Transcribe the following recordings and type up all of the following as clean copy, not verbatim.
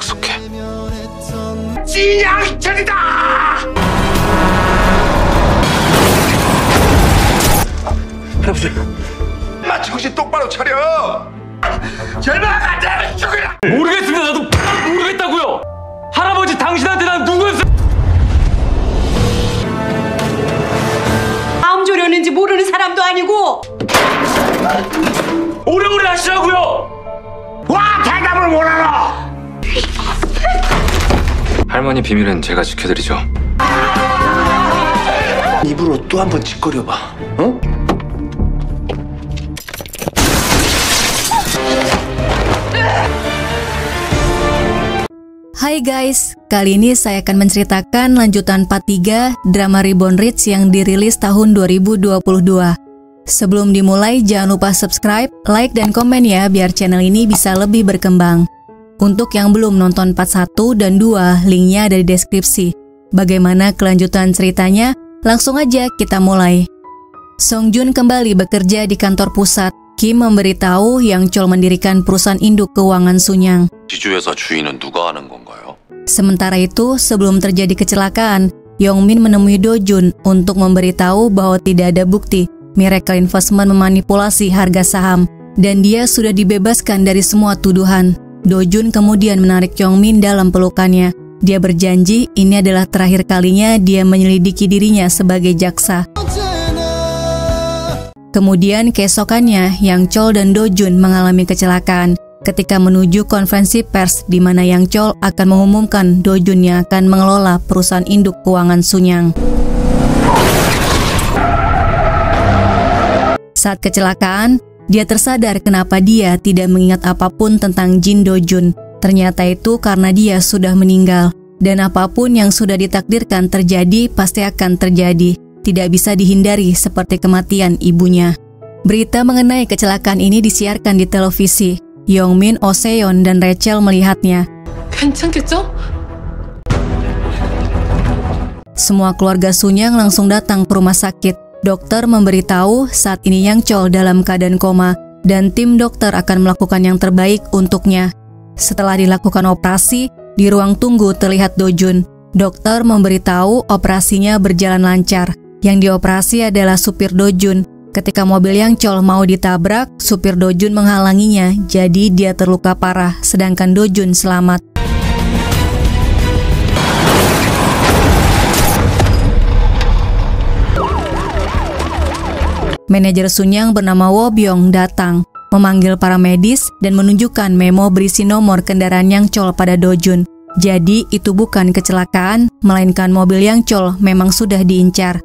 약속해. 찐양철이다! 할아버지, 마 정신 똑바로 차려! 제발 나를 죽여라! 모르겠습니다. 나도 모르겠다고요. 할아버지, 당신한테 난 누구였어? 마음 졸였는지 모르는 사람도 아니고. 오래오래 하시라고요. 와, 대답을 못 알아! 할머니 비밀은 제가 지켜드리죠. 입으로 또 한 번 짓거려봐, 어? Hai guys, kali ini saya akan menceritakan lanjutan part 3 drama Reborn Rich yang dirilis tahun 2022. Sebelum dimulai, jangan lupa subscribe, like, dan komen ya biar channel ini bisa lebih berkembang. Untuk yang belum nonton part 1 dan 2, linknya ada di deskripsi. Bagaimana kelanjutan ceritanya? Langsung aja kita mulai. Song Joon kembali bekerja di kantor pusat. Kim memberitahu Yang Chol mendirikan perusahaan induk keuangan Sunyang. 지주회사 주인은 누가 하는 건가요? Sementara itu, sebelum terjadi kecelakaan, Yongmin menemui Do Jun untuk memberitahu bahwa tidak ada bukti Miracle Investment memanipulasi harga saham dan dia sudah dibebaskan dari semua tuduhan. Do Jun kemudian menarik Yongmin dalam pelukannya. Dia berjanji ini adalah terakhir kalinya dia menyelidiki dirinya sebagai jaksa. Kemudian keesokannya, Yang Chol dan Do Jun mengalami kecelakaan ketika menuju konferensi pers di mana Yang Chol akan mengumumkan Do Jun yang akan mengelola perusahaan induk keuangan Sunyang. Saat kecelakaan, dia tersadar kenapa dia tidak mengingat apapun tentang Jin Do Jun. Ternyata itu karena dia sudah meninggal, dan apapun yang sudah ditakdirkan terjadi pasti akan terjadi. Tidak bisa dihindari seperti kematian ibunya. Berita mengenai kecelakaan ini disiarkan di televisi. Yongmin, Oh Seon, dan Rachel melihatnya. 괜찮겠죠? Semua keluarga Sunyang langsung datang ke rumah sakit. Dokter memberitahu saat ini Yang Chol dalam keadaan koma dan tim dokter akan melakukan yang terbaik untuknya. Setelah dilakukan operasi, di ruang tunggu terlihat Do Jun. Dokter memberitahu operasinya berjalan lancar. Yang dioperasi adalah supir Do Jun. Ketika mobil Yang Chol mau ditabrak, supir Do Jun menghalanginya, jadi dia terluka parah, sedangkan Do Jun selamat. Manajer Sunyang bernama Wo Byung datang, memanggil para medis dan menunjukkan memo berisi nomor kendaraan Yang Chol pada Do Jun. Jadi itu bukan kecelakaan, melainkan mobil Yang Chol memang sudah diincar.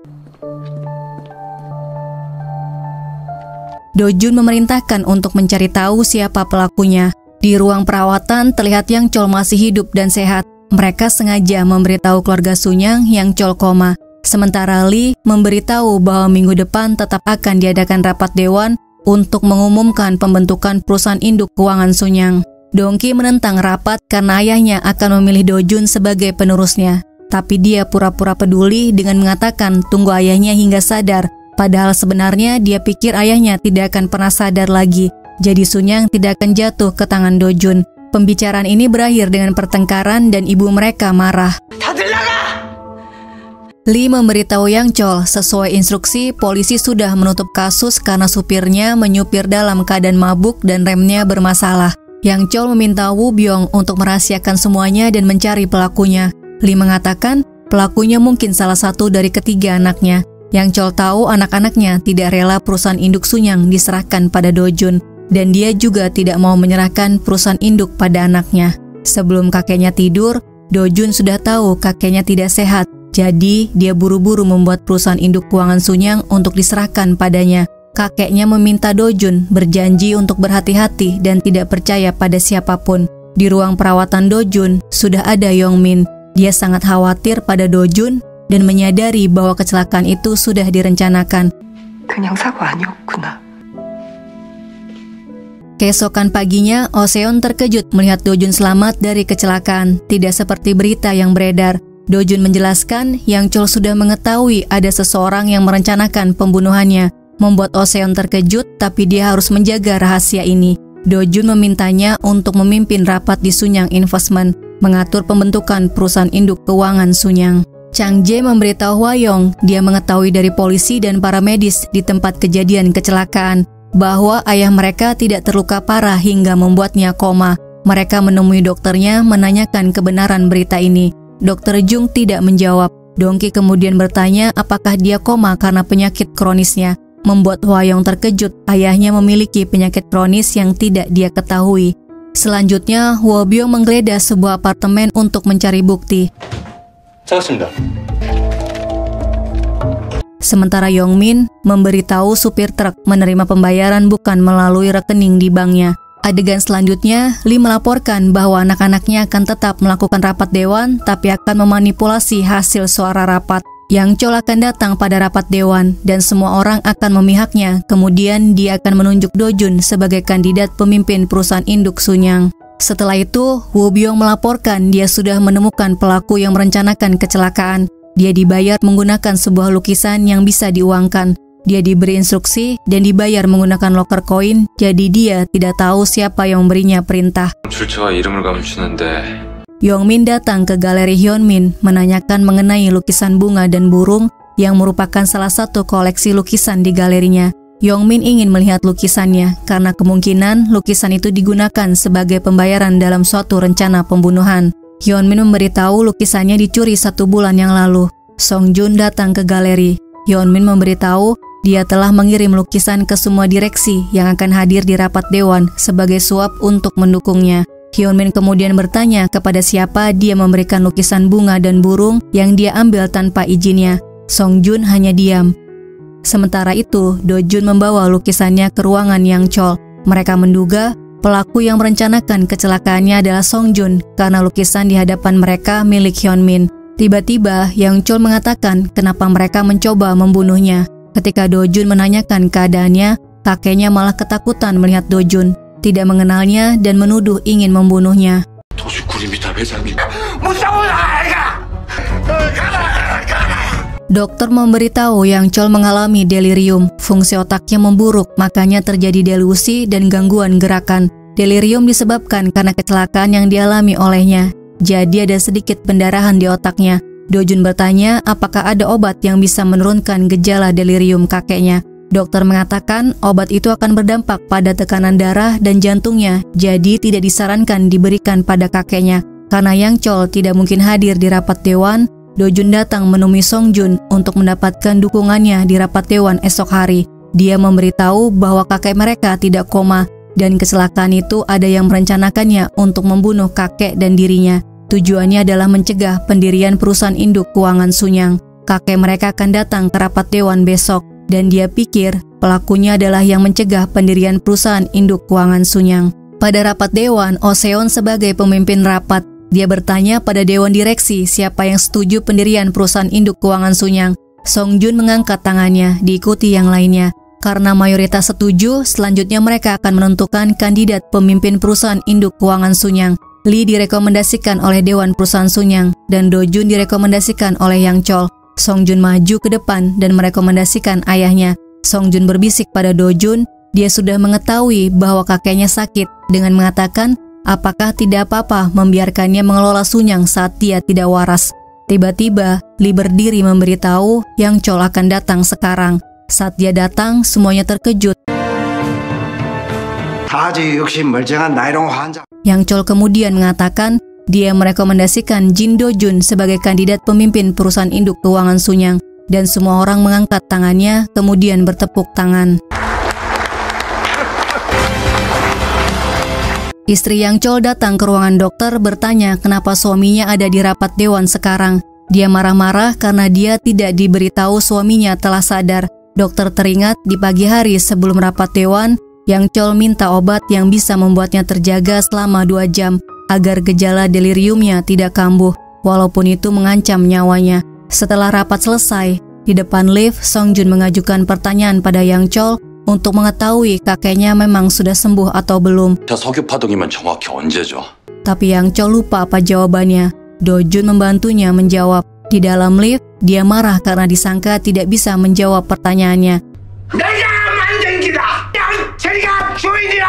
Do Jun memerintahkan untuk mencari tahu siapa pelakunya. Di ruang perawatan terlihat Yang Chol masih hidup dan sehat. Mereka sengaja memberitahu keluarga Sunyang Yang Chol koma. Sementara Lee memberitahu bahwa minggu depan tetap akan diadakan rapat dewan untuk mengumumkan pembentukan perusahaan induk keuangan Sunyang. Dongki menentang rapat karena ayahnya akan memilih Do Jun sebagai penerusnya. Tapi dia pura-pura peduli dengan mengatakan tunggu ayahnya hingga sadar. Padahal sebenarnya dia pikir ayahnya tidak akan pernah sadar lagi. Jadi Sunyang tidak akan jatuh ke tangan Do Jun. Pembicaraan ini berakhir dengan pertengkaran dan ibu mereka marah. Lee memberitahu Yang Chol sesuai instruksi polisi sudah menutup kasus karena supirnya menyupir dalam keadaan mabuk dan remnya bermasalah. Yang Chol meminta Woo Byung untuk merahasiakan semuanya dan mencari pelakunya. Lee mengatakan pelakunya mungkin salah satu dari ketiga anaknya. Yang Chol tahu anak-anaknya tidak rela perusahaan induk Sunyang diserahkan pada Do Jun, dan dia juga tidak mau menyerahkan perusahaan induk pada anaknya. Sebelum kakeknya tidur, Do Jun sudah tahu kakeknya tidak sehat, jadi dia buru-buru membuat perusahaan induk keuangan Sunyang untuk diserahkan padanya. Kakeknya meminta Do Jun berjanji untuk berhati-hati dan tidak percaya pada siapapun. Di ruang perawatan Do Jun sudah ada Yongmin. Dia sangat khawatir pada Do Jun dan menyadari bahwa kecelakaan itu sudah direncanakan. 그냥 사고 아니었구나. Keesokan paginya, Oh Seon terkejut melihat Do Jun selamat dari kecelakaan, tidak seperti berita yang beredar. Do Jun menjelaskan Yang Chol sudah mengetahui ada seseorang yang merencanakan pembunuhannya, membuat Oh Seon terkejut tapi dia harus menjaga rahasia ini. Do Jun memintanya untuk memimpin rapat di Sunyang Investment. mengatur pembentukan perusahaan induk keuangan Sunyang. Chang Jae memberitahu Hwa-yong dia mengetahui dari polisi dan para medis di tempat kejadian kecelakaan bahwa ayah mereka tidak terluka parah hingga membuatnya koma. Mereka menemui dokternya menanyakan kebenaran berita ini. Dokter Jung tidak menjawab. Dongki kemudian bertanya apakah dia koma karena penyakit kronisnya. Membuat Hwa-yong terkejut, ayahnya memiliki penyakit kronis yang tidak dia ketahui. Selanjutnya, Hwa-byong menggeledah sebuah apartemen untuk mencari bukti. 찾았습니다. Sementara Yong-min memberitahu supir truk menerima pembayaran bukan melalui rekening di banknya. Adegan selanjutnya, Lee melaporkan bahwa anak-anaknya akan tetap melakukan rapat dewan tapi akan memanipulasi hasil suara rapat. Yang Chol akan datang pada rapat dewan dan semua orang akan memihaknya. Kemudian dia akan menunjuk Do Jun sebagai kandidat pemimpin perusahaan induk Sunyang. Setelah itu, Woo-byong melaporkan dia sudah menemukan pelaku yang merencanakan kecelakaan. Dia dibayar menggunakan sebuah lukisan yang bisa diuangkan. Dia diberi instruksi dan dibayar menggunakan loker koin, jadi dia tidak tahu siapa yang memberinya perintah. 출처와 이름을 감추는데 Yong-min datang ke galeri Hyun-min menanyakan mengenai lukisan bunga dan burung yang merupakan salah satu koleksi lukisan di galerinya. Yong-min ingin melihat lukisannya karena kemungkinan lukisan itu digunakan sebagai pembayaran dalam suatu rencana pembunuhan. Hyun-min memberitahu lukisannya dicuri 1 bulan yang lalu. Song-jun datang ke galeri. Hyun-min memberitahu dia telah mengirim lukisan ke semua direksi yang akan hadir di rapat dewan sebagai suap untuk mendukungnya. Hyun-min kemudian bertanya kepada siapa dia memberikan lukisan bunga dan burung yang dia ambil tanpa izinnya. Song-jun hanya diam. Sementara itu, Do Jun membawa lukisannya ke ruangan Yang Chol. Mereka menduga pelaku yang merencanakan kecelakaannya adalah Song Jun karena lukisan di hadapan mereka milik Hyun-min. Tiba-tiba, Yang Chol mengatakan kenapa mereka mencoba membunuhnya. Ketika Do Jun menanyakan keadaannya, kakeknya malah ketakutan melihat Do Jun, tidak mengenalnya dan menuduh ingin membunuhnya. 도수구리입니다 회장님. 무서워요 아이가. Dokter memberitahu Yang Chol mengalami delirium, fungsi otaknya memburuk, makanya terjadi delusi dan gangguan gerakan. Delirium disebabkan karena kecelakaan yang dialami olehnya, jadi ada sedikit pendarahan di otaknya. Do Jun bertanya apakah ada obat yang bisa menurunkan gejala delirium kakeknya. Dokter mengatakan obat itu akan berdampak pada tekanan darah dan jantungnya, jadi tidak disarankan diberikan pada kakeknya. Karena Yang Chol tidak mungkin hadir di rapat dewan, Do Jun datang menemui Song Jun untuk mendapatkan dukungannya di rapat dewan esok hari. Dia memberitahu bahwa kakek mereka tidak koma dan kecelakaan itu ada yang merencanakannya untuk membunuh kakek dan dirinya. Tujuannya adalah mencegah pendirian perusahaan induk keuangan Sunyang. Kakek mereka akan datang ke rapat dewan besok dan dia pikir pelakunya adalah yang mencegah pendirian perusahaan induk keuangan Sunyang. Pada rapat dewan, Oh Seon sebagai pemimpin rapat. Dia bertanya pada dewan direksi siapa yang setuju pendirian perusahaan induk keuangan Sunyang. Song Jun mengangkat tangannya, diikuti yang lainnya. Karena mayoritas setuju, selanjutnya mereka akan menentukan kandidat pemimpin perusahaan induk keuangan Sunyang. Lee direkomendasikan oleh dewan perusahaan Sunyang dan Do Jun direkomendasikan oleh Yang Chol. Song Jun maju ke depan dan merekomendasikan ayahnya. Song Jun berbisik pada Do Jun, dia sudah mengetahui bahwa kakeknya sakit dengan mengatakan apakah tidak apa-apa membiarkannya mengelola Sunyang saat dia tidak waras. Tiba-tiba, Lee berdiri memberitahu Yang Chol akan datang sekarang. Saat dia datang, semuanya terkejut. 아주 역시 멀쩡한 나이롱 환자. Yang Chol kemudian mengatakan dia merekomendasikan Jin Do Jun sebagai kandidat pemimpin perusahaan induk keuangan Sunyang dan semua orang mengangkat tangannya kemudian bertepuk tangan. Istri Yang Chol datang ke ruangan dokter bertanya kenapa suaminya ada di rapat dewan sekarang. Dia marah-marah karena dia tidak diberitahu suaminya telah sadar. Dokter teringat di pagi hari sebelum rapat dewan, Yang Chol minta obat yang bisa membuatnya terjaga selama 2 jam agar gejala deliriumnya tidak kambuh, walaupun itu mengancam nyawanya. Setelah rapat selesai, di depan lift, Song Jun mengajukan pertanyaan pada Yang Chol untuk mengetahui kakeknya memang sudah sembuh atau belum. 석유파동이면 정확히 언제죠? Tapi Yang Chol lupa apa jawabannya. Do Jun membantunya menjawab. Di dalam lift, dia marah karena disangka tidak bisa menjawab pertanyaannya. 내가 만든 기다. 양철이가 주인이라.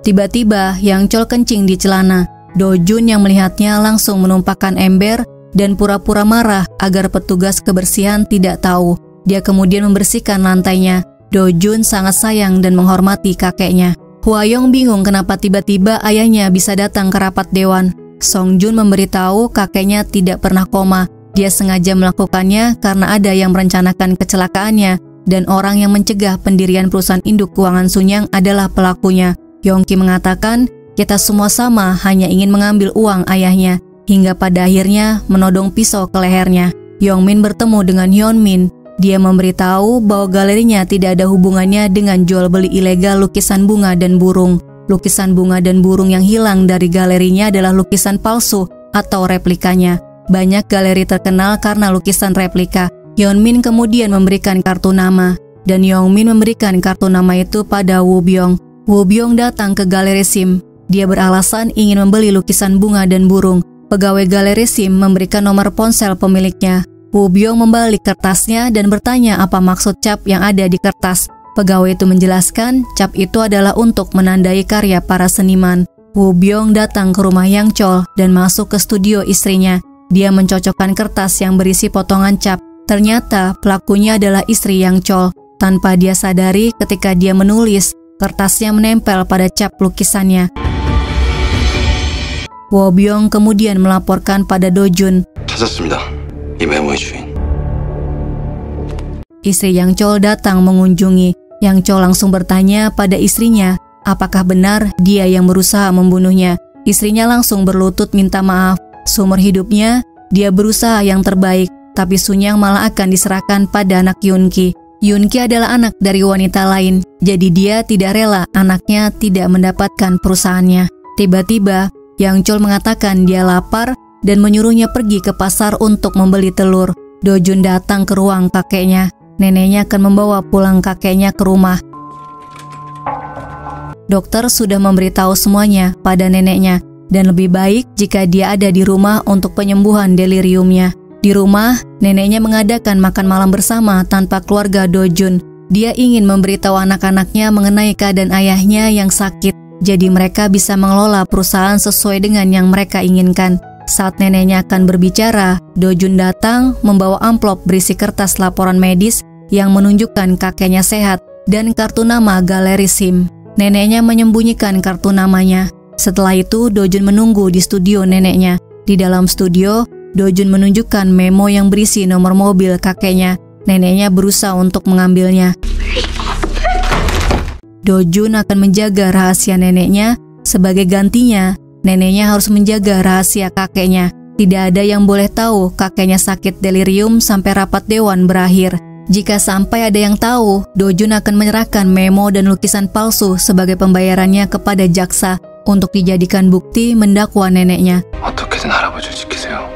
Tiba-tiba, Yang Chol kencing di celana. Do-jun yang melihatnya langsung menumpahkan ember dan pura-pura marah agar petugas kebersihan tidak tahu. Dia kemudian membersihkan lantainya. Do-jun sangat sayang dan menghormati kakeknya. Hwa-young bingung kenapa tiba-tiba ayahnya bisa datang ke rapat dewan. Song-jun memberitahu kakeknya tidak pernah koma. Dia sengaja melakukannya karena ada yang merencanakan kecelakaannya dan orang yang mencegah pendirian perusahaan induk keuangan Sunyang adalah pelakunya. Yongki mengatakan, kita semua sama hanya ingin mengambil uang ayahnya, hingga pada akhirnya menodong pisau ke lehernya. Yongmin bertemu dengan Hyunmin. Dia memberitahu bahwa galerinya tidak ada hubungannya dengan jual beli ilegal lukisan bunga dan burung. Lukisan bunga dan burung yang hilang dari galerinya adalah lukisan palsu atau replikanya. Banyak galeri terkenal karena lukisan replika. Hyunmin kemudian memberikan kartu nama, dan Yongmin memberikan kartu nama itu pada Woo Byung. Woo Byung datang ke galeri SIM. Dia beralasan ingin membeli lukisan bunga dan burung. Pegawai galeri SIM memberikan nomor ponsel pemiliknya. Woo Byung membalik kertasnya dan bertanya apa maksud cap yang ada di kertas. Pegawai itu menjelaskan cap itu adalah untuk menandai karya para seniman. Woo Byung datang ke rumah Yang Chol dan masuk ke studio istrinya. Dia mencocokkan kertas yang berisi potongan cap. Ternyata pelakunya adalah istri Yang Chol. Tanpa dia sadari ketika dia menulis, kertasnya menempel pada cap lukisannya. Woo Byung kemudian melaporkan pada Do-jun. 찾았습니다. 이 메모의 주인. Istri Yang Chol datang mengunjungi. Yang Chol langsung bertanya pada istrinya, apakah benar dia yang berusaha membunuhnya. Istrinya langsung berlutut minta maaf. Seumur hidupnya, dia berusaha yang terbaik, tapi Sunyang malah akan diserahkan pada anak Yoon-ki. Yoon-ki adalah anak dari wanita lain, jadi dia tidak rela anaknya tidak mendapatkan perusahaannya. Tiba-tiba, Yang Chol mengatakan dia lapar dan menyuruhnya pergi ke pasar untuk membeli telur. Do-jun datang ke ruang kakeknya. Neneknya akan membawa pulang kakeknya ke rumah. Dokter sudah memberitahu semuanya pada neneknya, dan lebih baik jika dia ada di rumah untuk penyembuhan deliriumnya. Di rumah, neneknya mengadakan makan malam bersama tanpa keluarga Do-jun. Dia ingin memberitahu anak-anaknya mengenai keadaan ayahnya yang sakit, jadi mereka bisa mengelola perusahaan sesuai dengan yang mereka inginkan. Saat neneknya akan berbicara, Do-jun datang membawa amplop berisi kertas laporan medis yang menunjukkan kakeknya sehat dan kartu nama galeri SIM. Neneknya menyembunyikan kartu namanya. Setelah itu, Do-jun menunggu di studio neneknya. Di dalam studio, Do-jun menunjukkan memo yang berisi nomor mobil kakeknya. Neneknya berusaha untuk mengambilnya. Do-jun akan menjaga rahasia neneknya. Sebagai gantinya, neneknya harus menjaga rahasia kakeknya. Tidak ada yang boleh tahu kakeknya sakit delirium sampai rapat dewan berakhir. Jika sampai ada yang tahu, Do-jun akan menyerahkan memo dan lukisan palsu sebagai pembayarannya kepada jaksa untuk dijadikan bukti mendakwa neneknya. 어떻게든 할아버지를 지키세요.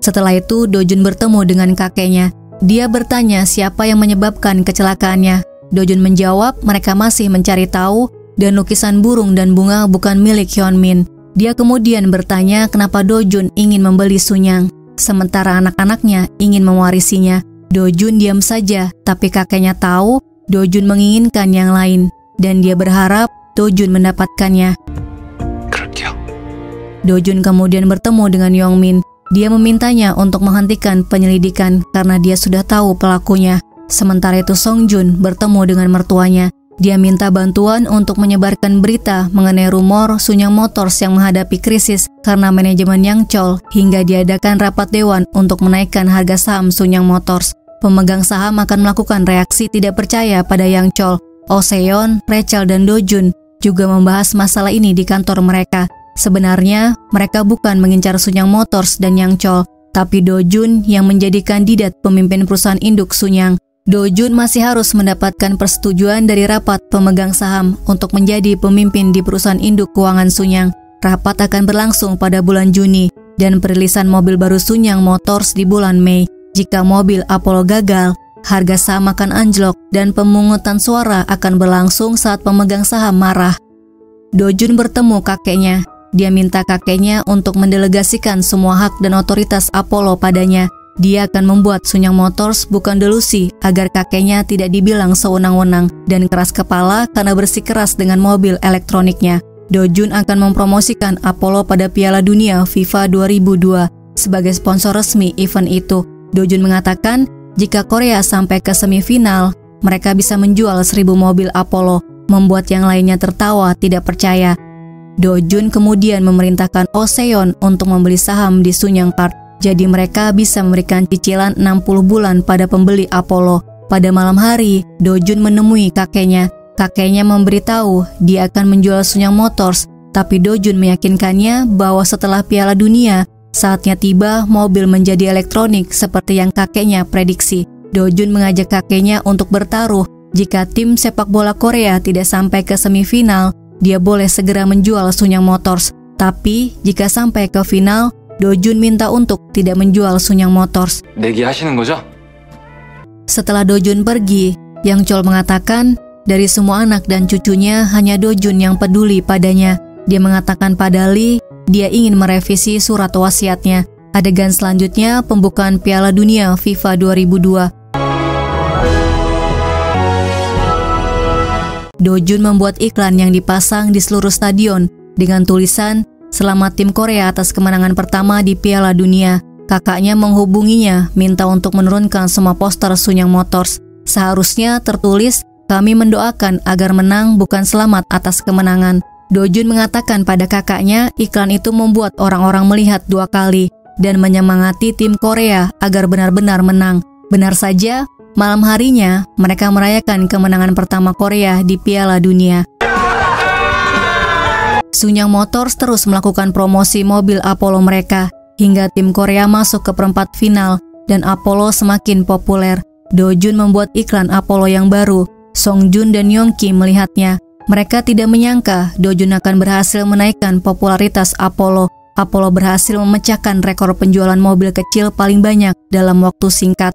Setelah itu, Do-jun bertemu dengan kakeknya. Dia bertanya siapa yang menyebabkan kecelakaannya. Do-jun menjawab mereka masih mencari tahu dan lukisan burung dan bunga bukan milik Hyunmin. Dia kemudian bertanya kenapa Do-jun ingin membeli Sunyang, sementara anak-anaknya ingin mewarisinya. Do-jun diam saja, tapi kakeknya tahu Do-jun menginginkan yang lain, dan dia berharap Do-jun mendapatkannya. 그럴게요. Do-jun kemudian bertemu dengan Yongmin. Dia memintanya untuk menghentikan penyelidikan karena dia sudah tahu pelakunya. Sementara itu Song-jun bertemu dengan mertuanya. Dia minta bantuan untuk menyebarkan berita mengenai rumor Sunyang Motors yang menghadapi krisis karena manajemen Yang Chol hingga diadakan rapat dewan untuk menaikkan harga saham Sunyang Motors. Pemegang saham akan melakukan reaksi tidak percaya pada Yang Chol. Oh Se-yeon, Rachel, dan Do-jun juga membahas masalah ini di kantor mereka. Sebenarnya, mereka bukan mengincar Sunyang Motors dan Yang Chol, tapi Do-jun yang menjadi kandidat pemimpin perusahaan induk Sunyang. Do-jun masih harus mendapatkan persetujuan dari rapat pemegang saham untuk menjadi pemimpin di perusahaan induk keuangan Sunyang. Rapat akan berlangsung pada bulan Juni dan perilisan mobil baru Sunyang Motors di bulan Mei. Jika mobil Apollo gagal, harga saham akan anjlok dan pemungutan suara akan berlangsung saat pemegang saham marah. Do-jun bertemu kakeknya. Dia minta kakeknya untuk mendelegasikan semua hak dan otoritas Apollo padanya. Dia akan membuat Sunyang Motors bukan delusi agar kakeknya tidak dibilang sewenang-wenang dan keras kepala karena bersikeras dengan mobil elektroniknya. Do-jun akan mempromosikan Apollo pada Piala Dunia FIFA 2002 sebagai sponsor resmi event itu. Do-jun mengatakan jika Korea sampai ke semifinal, mereka bisa menjual 1.000 mobil Apollo, membuat yang lainnya tertawa tidak percaya. Do-jun kemudian memerintahkan Oh Se-yeon untuk membeli saham di Sunyang Card, jadi mereka bisa memberikan cicilan 60 bulan pada pembeli Apollo. Pada malam hari, Do-jun menemui kakeknya. Kakeknya memberitahu dia akan menjual Sunyang Motors, tapi Do-jun meyakinkannya bahwa setelah Piala Dunia, saatnya tiba mobil menjadi elektronik seperti yang kakeknya prediksi. Do-jun mengajak kakeknya untuk bertaruh. Jika tim sepak bola Korea tidak sampai ke semifinal, dia boleh segera menjual Sunyang Motors. Tapi jika sampai ke final, Do-jun minta untuk tidak menjual Sunyang Motors. 내기하시는 거죠? Setelah Do-jun pergi, Yang Chol mengatakan dari semua anak dan cucunya hanya Do-jun yang peduli padanya. Dia mengatakan pada Lee, dia ingin merevisi surat wasiatnya. Adegan selanjutnya pembukaan Piala Dunia FIFA 2002. Do-jun membuat iklan yang dipasang di seluruh stadion dengan tulisan "Selamat tim Korea atas kemenangan pertama di Piala Dunia." Kakaknya menghubunginya, minta untuk menurunkan semua poster Sunyang Motors. Seharusnya tertulis, "Kami mendoakan agar menang, bukan selamat atas kemenangan." Do-jun mengatakan pada kakaknya iklan itu membuat orang-orang melihat 2 kali dan menyemangati tim Korea agar benar-benar menang. Benar saja, malam harinya mereka merayakan kemenangan pertama Korea di Piala Dunia. Sunyang Motors terus melakukan promosi mobil Apollo mereka hingga tim Korea masuk ke perempat final dan Apollo semakin populer. Do-jun membuat iklan Apollo yang baru. Song-jun dan Yong-ki melihatnya. Mereka tidak menyangka Do-jun akan berhasil menaikkan popularitas Apollo. Apollo berhasil memecahkan rekor penjualan mobil kecil paling banyak dalam waktu singkat.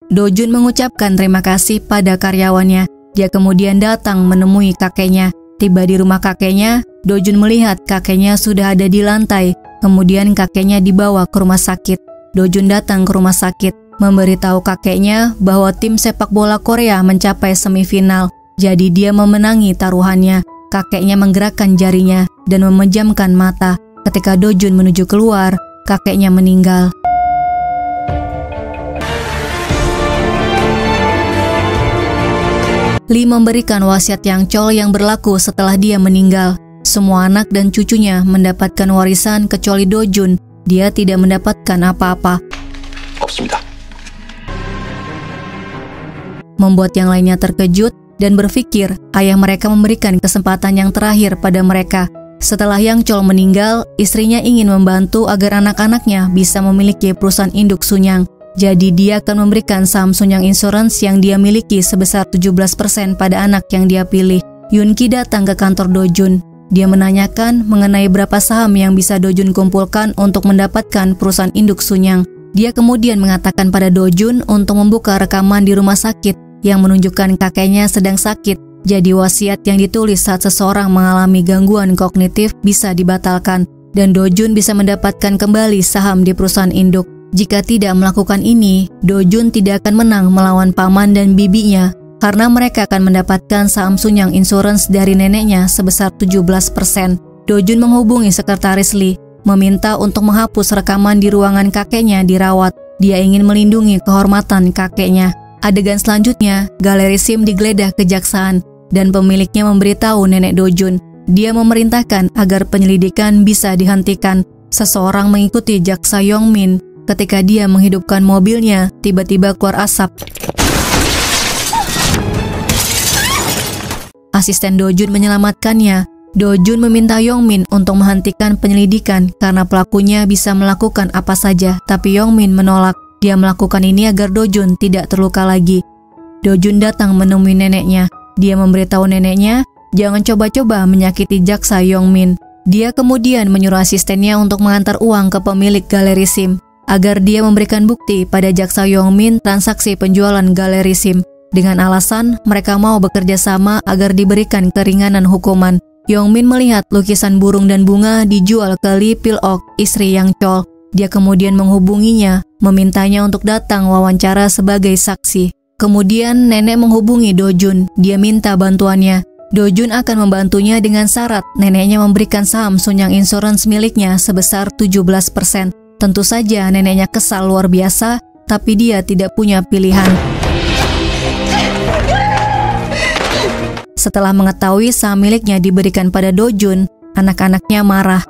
Do-jun mengucapkan terima kasih pada karyawannya. Dia kemudian datang menemui kakeknya. Tiba di rumah kakeknya, Do-jun melihat kakeknya sudah ada di lantai. Kemudian kakeknya dibawa ke rumah sakit. Do-jun datang ke rumah sakit, memberitahu kakeknya bahwa tim sepak bola Korea mencapai semifinal. Jadi dia memenangi taruhannya. Kakeknya menggerakkan jarinya dan memejamkan mata. Ketika Do-jun menuju keluar, kakeknya meninggal. Lee memberikan wasiat Yang Chol yang berlaku setelah dia meninggal. Semua anak dan cucunya mendapatkan warisan kecuali Do-jun. Dia tidak mendapatkan apa-apa. 없습니다. Membuat yang lainnya terkejut dan berpikir ayah mereka memberikan kesempatan yang terakhir pada mereka. Setelah Yang Chol meninggal, istrinya ingin membantu agar anak-anaknya bisa memiliki perusahaan induk Sunyang. Jadi dia akan memberikan saham Sunyang Insurance yang dia miliki sebesar 17% pada anak yang dia pilih. Yoon-ki datang ke kantor Do-jun. Dia menanyakan mengenai berapa saham yang bisa Do-jun kumpulkan untuk mendapatkan perusahaan induk Sunyang. Dia kemudian mengatakan pada Do-jun untuk membuka rekaman di rumah sakit yang menunjukkan kakeknya sedang sakit. Jadi wasiat yang ditulis saat seseorang mengalami gangguan kognitif bisa dibatalkan dan Do-jun bisa mendapatkan kembali saham di perusahaan induk. Jika tidak melakukan ini, Do-jun tidak akan menang melawan paman dan bibinya karena mereka akan mendapatkan saham Sunyang Insurance dari neneknya sebesar 17%. Do-jun menghubungi sekretaris Lee, meminta untuk menghapus rekaman di ruangan kakeknya dirawat. Dia ingin melindungi kehormatan kakeknya. Adegan selanjutnya, galeri SIM digeledah kejaksaan dan pemiliknya memberitahu nenek Do-jun. Dia memerintahkan agar penyelidikan bisa dihentikan. Seseorang mengikuti jaksa Yong-min. Ketika dia menghidupkan mobilnya, tiba-tiba keluar asap. Asisten Do-jun menyelamatkannya. Do-jun meminta Yong-min untuk menghentikan penyelidikan karena pelakunya bisa melakukan apa saja, tapi Yong-min menolak. Dia melakukan ini agar Do-jun tidak terluka lagi. Do-jun datang menemui neneknya. Dia memberitahu neneknya, jangan coba-coba menyakiti jaksa Yong-min. Dia kemudian menyuruh asistennya untuk mengantar uang ke pemilik galeri SIM, agar dia memberikan bukti pada jaksa Yong-min transaksi penjualan galeri SIM. Dengan alasan mereka mau bekerja sama agar diberikan keringanan hukuman. Yong-min melihat lukisan burung dan bunga dijual ke Lee Pil-ok, istri Yang Chol. Dia kemudian menghubunginya, memintanya untuk datang wawancara sebagai saksi. Kemudian nenek menghubungi Do-jun, dia minta bantuannya. Do-jun akan membantunya dengan syarat neneknya memberikan saham Sunyang Insurance miliknya sebesar 17%. Tentu saja neneknya kesal luar biasa, tapi dia tidak punya pilihan. Setelah mengetahui saham miliknya diberikan pada Do-jun, anak-anaknya marah.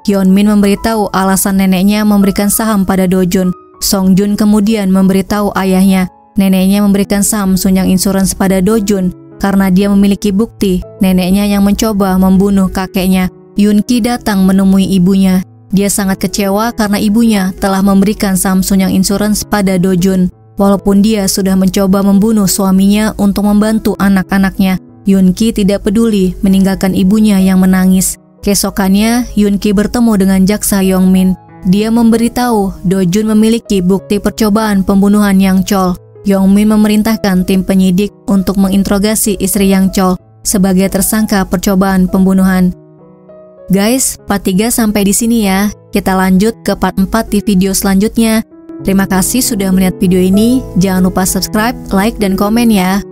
Hyun-min memberitahu alasan neneknya memberikan saham pada Do-jun. Song-jun kemudian memberitahu ayahnya, neneknya memberikan saham Sunyang Insurance pada Do-jun karena dia memiliki bukti neneknya yang mencoba membunuh kakeknya. Yoon-ki datang menemui ibunya. Dia sangat kecewa karena ibunya telah memberikan saham Sunyang Insurance pada Do-jun. Walaupun dia sudah mencoba membunuh suaminya untuk membantu anak-anaknya, Yoon-ki tidak peduli meninggalkan ibunya yang menangis. Keesokannya, Yoon-ki bertemu dengan jaksa Yong-min. Dia memberitahu Do-jun memiliki bukti percobaan pembunuhan Yang Chol. Yong-min memerintahkan tim penyidik untuk menginterogasi istri Yang Chol sebagai tersangka percobaan pembunuhan. Guys, part 3 sampai di sini ya. Kita lanjut ke part 4 di video selanjutnya. Terima kasih sudah melihat video ini. Jangan lupa subscribe, like, dan komen ya.